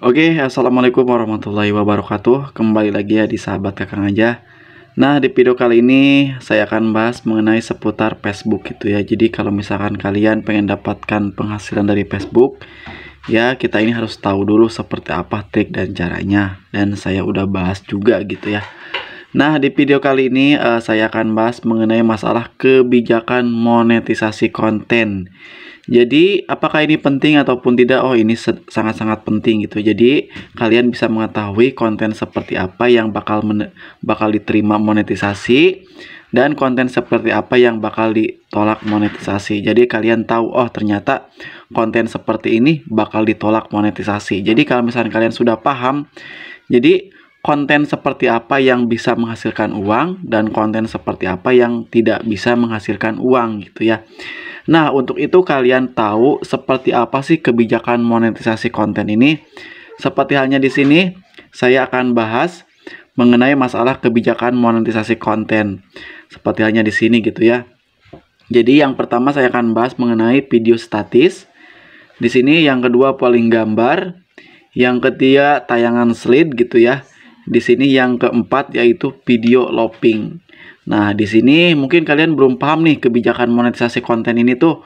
Oke, assalamualaikum warahmatullahi wabarakatuh. Kembali lagi ya di sahabat Kakang aja. Nah, di video kali ini saya akan bahas mengenai seputar Facebook gitu ya. Jadi kalau misalkan kalian pengen dapatkan penghasilan dari Facebook, ya kita ini harus tahu dulu seperti apa trik dan caranya. Dan saya udah bahas juga gitu ya. Nah, di video kali ini saya akan bahas mengenai masalah kebijakan monetisasi konten. Jadi, apakah ini penting ataupun tidak? Oh, ini sangat-sangat penting gitu. Jadi, kalian bisa mengetahui konten seperti apa yang bakal diterima monetisasi dan konten seperti apa yang bakal ditolak monetisasi. Jadi, kalian tahu, oh ternyata konten seperti ini bakal ditolak monetisasi. Jadi, kalau misalnya kalian sudah paham, jadi konten seperti apa yang bisa menghasilkan uang dan konten seperti apa yang tidak bisa menghasilkan uang gitu ya. Nah, untuk itu kalian tahu seperti apa sih kebijakan monetisasi konten ini? Seperti halnya di sini, saya akan bahas mengenai masalah kebijakan monetisasi konten. Seperti halnya di sini gitu ya. Jadi yang pertama saya akan bahas mengenai video statis. Di sini yang kedua polling gambar, yang ketiga tayangan slide gitu ya. Di sini yang keempat yaitu video looping. Nah, di sini mungkin kalian belum paham nih kebijakan monetisasi konten ini tuh.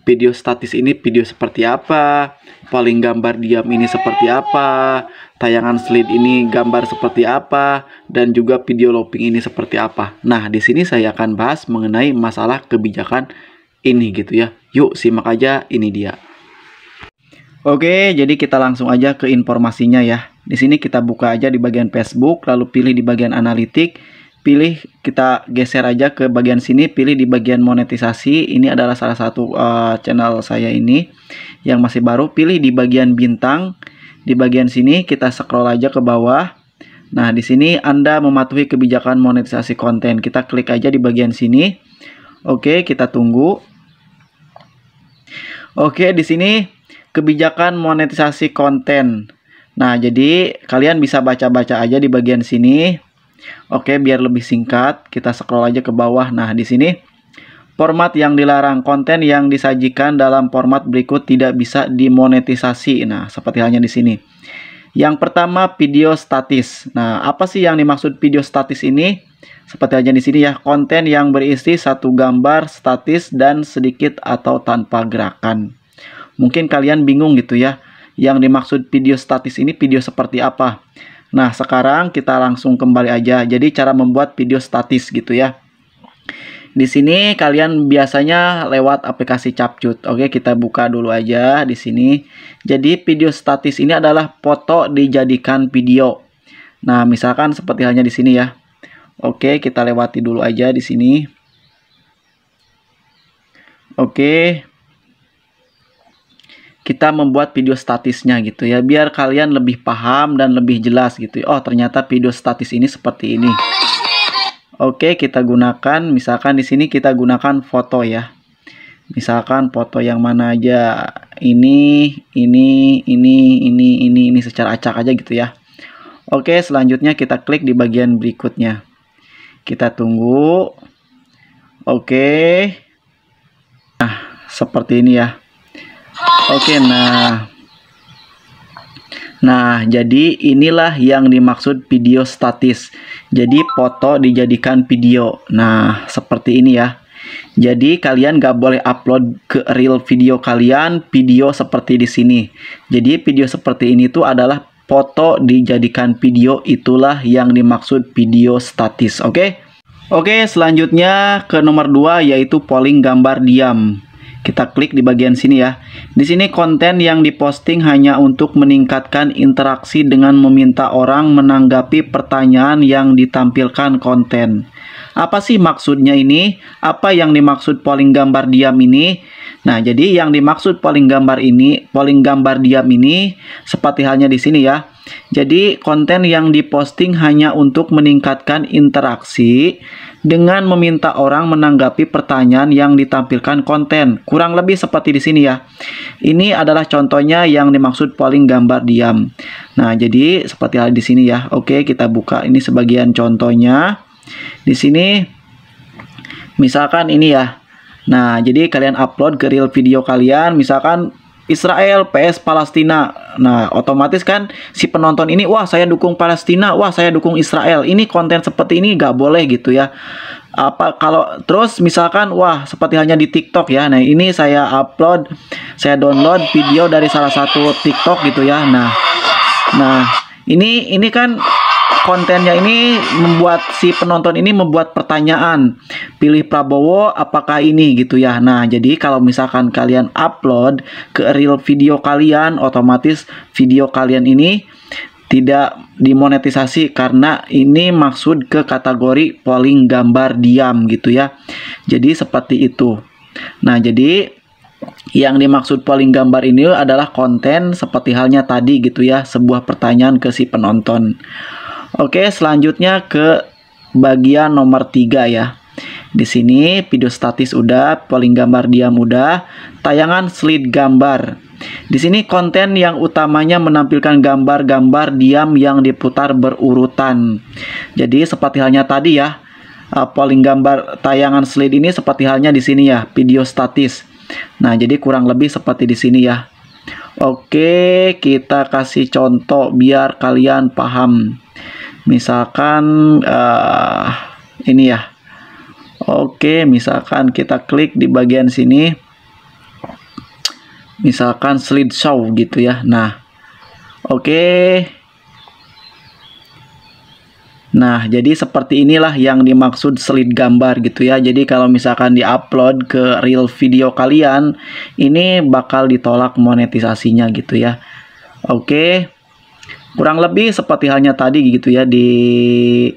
Video statis ini video seperti apa, polling gambar diam ini seperti apa, tayangan slide ini gambar seperti apa, dan juga video looping ini seperti apa. Nah, di sini saya akan bahas mengenai masalah kebijakan ini gitu ya. Yuk, simak aja, ini dia. Oke, jadi kita langsung aja ke informasinya ya. Di sini kita buka aja di bagian Facebook, lalu pilih di bagian analitik. Kita geser aja ke bagian sini, pilih di bagian monetisasi. Ini adalah salah satu channel saya ini yang masih baru. Pilih di bagian bintang. Di bagian sini kita scroll aja ke bawah. Nah, di sini Anda mematuhi kebijakan monetisasi konten. Kita klik aja di bagian sini. Oke, kita tunggu. Oke, di sini kebijakan monetisasi konten. Nah, jadi kalian bisa baca-baca aja di bagian sini. Oke, biar lebih singkat, kita scroll aja ke bawah. Nah, di sini format yang dilarang, konten yang disajikan dalam format berikut tidak bisa dimonetisasi. Nah, seperti halnya di sini. Yang pertama, video statis. Nah, apa sih yang dimaksud video statis ini? Seperti halnya di sini ya, konten yang berisi satu gambar statis dan sedikit atau tanpa gerakan. Mungkin kalian bingung gitu ya, yang dimaksud video statis ini video seperti apa? Nah, sekarang kita langsung kembali aja. Jadi cara membuat video statis gitu ya. Di sini kalian biasanya lewat aplikasi Capcut. Oke, kita buka dulu aja di sini. Jadi video statis ini adalah foto dijadikan video. Nah, misalkan seperti halnya di sini ya. Oke, kita lewati dulu aja di sini. Oke. Kita membuat video statisnya gitu ya, biar kalian lebih paham dan lebih jelas gitu ya. Oh, ternyata video statis ini seperti ini. Oke, kita gunakan, misalkan di sini kita gunakan foto ya. Misalkan foto yang mana aja, ini secara acak aja gitu ya. Oke, selanjutnya kita klik di bagian berikutnya. Kita tunggu. Oke. Nah, seperti ini ya. Oke, nah jadi inilah yang dimaksud video statis. Jadi foto dijadikan video. Nah, seperti ini ya. Jadi kalian gak boleh upload ke reel video kalian video seperti di sini. Jadi video seperti ini tuh adalah foto dijadikan video, itulah yang dimaksud video statis. Oke, selanjutnya ke nomor 2 yaitu polling gambar diam. Kita klik di bagian sini ya. Di sini konten yang diposting hanya untuk meningkatkan interaksi dengan meminta orang menanggapi pertanyaan yang ditampilkan konten. Apa sih maksudnya ini? Apa yang dimaksud polling gambar diam ini? Nah, jadi yang dimaksud polling gambar diam ini seperti halnya di sini ya. Jadi konten yang diposting hanya untuk meningkatkan interaksi dengan meminta orang menanggapi pertanyaan yang ditampilkan konten. Kurang lebih seperti di sini ya. Ini adalah contohnya yang dimaksud polling gambar diam. Nah, jadi seperti hal di sini ya. Oke, kita buka ini sebagian contohnya. Di sini misalkan ini ya. Nah, jadi kalian upload ke reel video kalian, misalkan Israel PS Palestina. Nah, otomatis kan si penonton ini, wah saya dukung Palestina, wah saya dukung Israel. Ini konten seperti ini nggak boleh gitu ya. Apa kalau terus misalkan, wah seperti halnya di TikTok ya. Nah, ini saya download video dari salah satu TikTok gitu ya. Nah, ini kan kontennya ini membuat si penonton ini membuat pertanyaan, pilih Prabowo apakah ini gitu ya. Nah, jadi kalau misalkan kalian upload ke reel video kalian, otomatis video kalian ini tidak dimonetisasi karena ini maksud ke kategori polling gambar diam gitu ya. Jadi seperti itu. Nah, jadi yang dimaksud polling gambar ini adalah konten seperti halnya tadi gitu ya, sebuah pertanyaan ke si penonton. Oke, selanjutnya ke bagian nomor 3 ya. Di sini video statis udah, polling gambar diam udah, tayangan slide gambar. Di sini konten yang utamanya menampilkan gambar-gambar diam yang diputar berurutan. Jadi seperti halnya tadi ya, polling gambar tayangan slide ini seperti halnya di sini ya, video statis. Nah, jadi kurang lebih seperti di sini ya. Oke, kita kasih contoh biar kalian paham. Misalkan ini ya. Oke, misalkan kita klik di bagian sini. Misalkan slideshow gitu ya. Nah, oke. Nah, jadi seperti inilah yang dimaksud slide gambar gitu ya. Jadi kalau misalkan diupload ke reel video kalian, ini bakal ditolak monetisasinya gitu ya. Oke. Kurang lebih seperti halnya tadi gitu ya di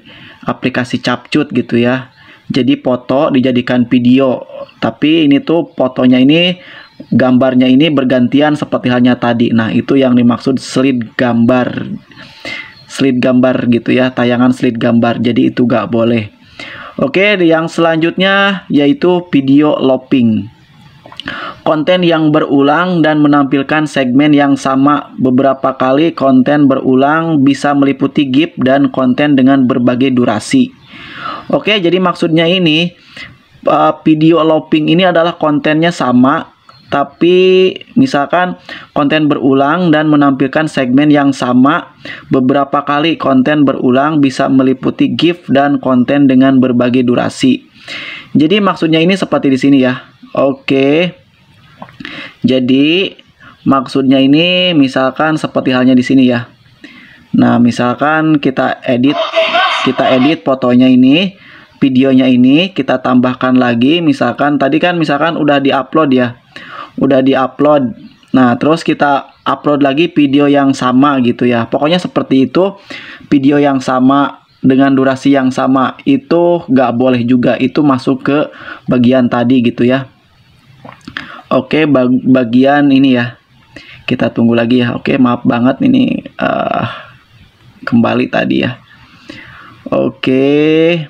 aplikasi Capcut gitu ya. Jadi foto dijadikan video, tapi ini tuh fotonya ini, gambarnya ini bergantian seperti halnya tadi. Nah, itu yang dimaksud slide gambar. Slide gambar gitu ya, tayangan slide gambar. Jadi itu gak boleh. Oke, yang selanjutnya yaitu video looping. Konten yang berulang dan menampilkan segmen yang sama beberapa kali. Konten berulang bisa meliputi GIF dan konten dengan berbagai durasi. Oke, jadi maksudnya ini video looping ini adalah kontennya sama, tapi misalkan konten berulang dan menampilkan segmen yang sama beberapa kali. Konten berulang bisa meliputi GIF dan konten dengan berbagai durasi. Jadi maksudnya ini seperti di sini ya. Oke. Jadi maksudnya ini misalkan seperti halnya di sini ya. Nah, misalkan kita edit fotonya ini, videonya ini kita tambahkan lagi. Misalkan tadi kan misalkan udah diupload ya. Udah diupload. Nah, terus kita upload lagi video yang sama gitu ya. Pokoknya seperti itu, video yang sama dengan durasi yang sama itu nggak boleh juga. Itu masuk ke bagian tadi gitu ya. Oke, bagian ini ya. Kita tunggu lagi ya. Oke, maaf banget ini kembali tadi ya. Oke.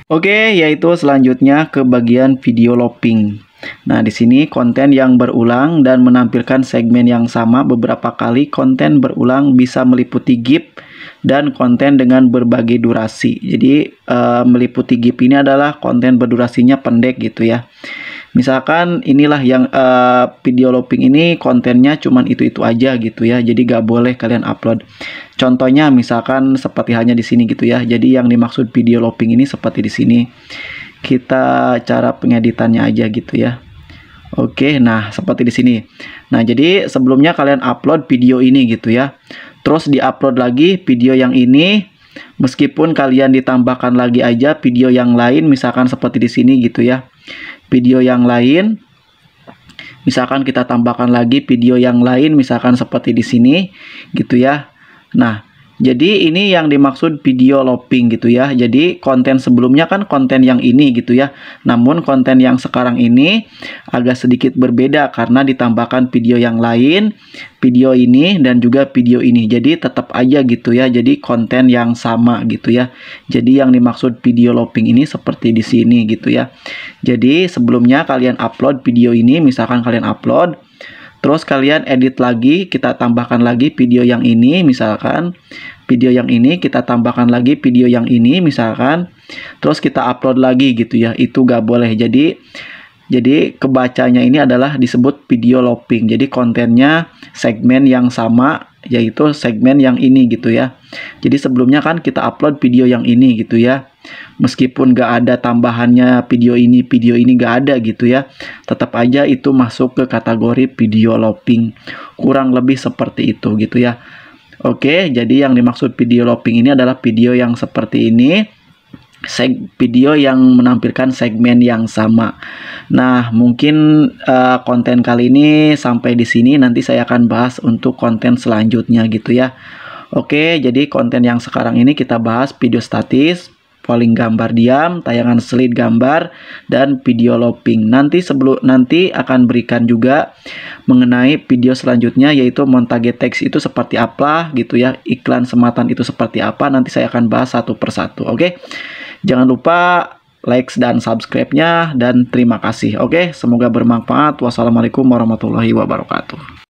Oke, yaitu selanjutnya ke bagian video looping. Nah, di sini konten yang berulang dan menampilkan segmen yang sama beberapa kali. Konten berulang bisa meliputi GIF dan konten dengan berbagai durasi. Jadi meliputi GIF ini adalah konten berdurasinya pendek gitu ya. Misalkan inilah yang video looping ini kontennya cuman itu aja gitu ya. Jadi gak boleh kalian upload. Contohnya misalkan seperti halnya di sini gitu ya. Jadi yang dimaksud video looping ini seperti di sini. Kita cara pengeditannya aja gitu ya. Oke, nah seperti di sini. Nah, jadi sebelumnya kalian upload video ini gitu ya. Terus diupload lagi video yang ini. Meskipun kalian ditambahkan lagi aja video yang lain, misalkan seperti di sini gitu ya. Video yang lain. Misalkan kita tambahkan lagi video yang lain, misalkan seperti di sini gitu ya. Nah, jadi ini yang dimaksud video looping gitu ya. Jadi konten sebelumnya kan konten yang ini gitu ya. Namun konten yang sekarang ini agak sedikit berbeda karena ditambahkan video yang lain, video ini dan juga video ini. Jadi tetap aja gitu ya. Jadi konten yang sama gitu ya. Jadi yang dimaksud video looping ini seperti di sini gitu ya. Jadi sebelumnya kalian upload video ini, misalkan kalian upload, Terus kalian edit lagi, kita tambahkan lagi video yang ini, misalkan video yang ini kita tambahkan lagi video yang ini misalkan, terus kita upload lagi gitu ya. Itu gak boleh. Jadi kebacanya ini adalah disebut video looping. Jadi kontennya segmen yang sama, yaitu segmen yang ini gitu ya. Jadi sebelumnya kan kita upload video yang ini gitu ya. Meskipun gak ada tambahannya video ini gak ada gitu ya, tetap aja itu masuk ke kategori video looping. Kurang lebih seperti itu gitu ya. Oke, jadi yang dimaksud video looping ini adalah video yang seperti ini. Video yang menampilkan segmen yang sama. Nah, mungkin konten kali ini sampai di sini. Nanti saya akan bahas untuk konten selanjutnya gitu ya. Oke, jadi konten yang sekarang ini kita bahas video statis, polling gambar diam, tayangan slide gambar, dan video looping. Nanti akan berikan juga mengenai video selanjutnya, yaitu montage teks itu seperti apa gitu ya, iklan sematan itu seperti apa. Nanti saya akan bahas satu persatu. Oke, jangan lupa like dan subscribe-nya, dan terima kasih. Oke, semoga bermanfaat. Wassalamualaikum warahmatullahi wabarakatuh.